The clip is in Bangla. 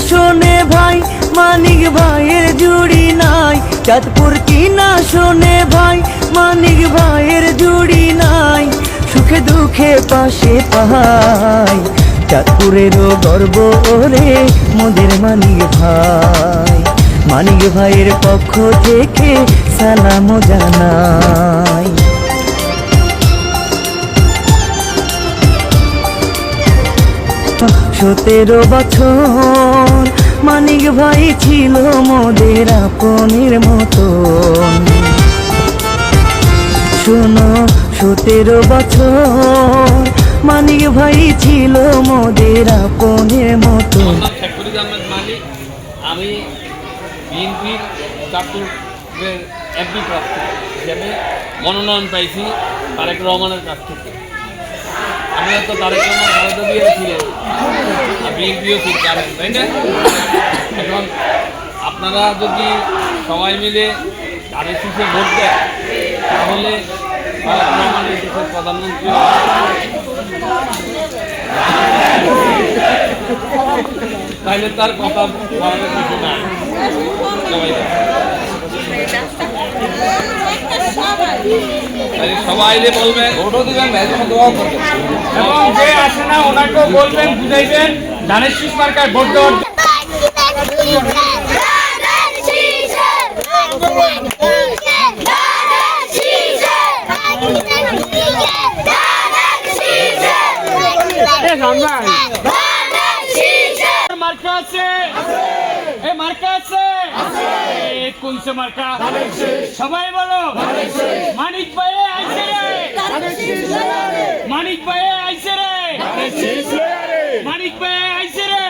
শোনে ভাই, মানিক ভাইয়ের জুড়ি নাই। চাঁদপুর কি না শোনে ভাই, মানিক ভাইয়ের জুড়ি নাই। সুখে দুঃখে পাশে পাই, চাঁদপুরেরও গর্ব ওরে মোদের মানিক ভাই। মানিক ভাইয়ের পক্ষ থেকে সালাম জানাই। 17 বছর মানিক ভাই ছিল মোদের আপনের মতন। শোনো 17 বছর মানিক ভাই ছিল মোদের আপনের মতন। আমি বিএনপির চাঁদপুরের এমপি প্রার্থী হিসেবে মনোনয়ন পাইছি তারেক রহমানের কাছ থেকে। আমি তো তারেক রহমান খালেদা জিয়া ছিলেন, বিএনপিও ঠিক জানেন, তাই না? এখন আপনারা যদি সবাই মিলে তাদের শীষে ভোট দেয় তাহলে তারেক রহমানের দেশের প্রধানমন্ত্রী তাহলে তার কথা বলার কিছু নাই। সবাই বলবেন, ভোটও দিবেন, দোয়াও করবেন, এবং যে আসে না ওনাকেও বলবেন, বুঝাইবেন ধানের শীষ মার্কায় ভোট দেওয়ার। মার্কা আছে, এই মার্কা আছে, কোনছে মার্কা? সবাই বলো মানিক ভাই আইছে রে, মানিক ভাই আইছে রে, মানিক ভাই আইছে রে।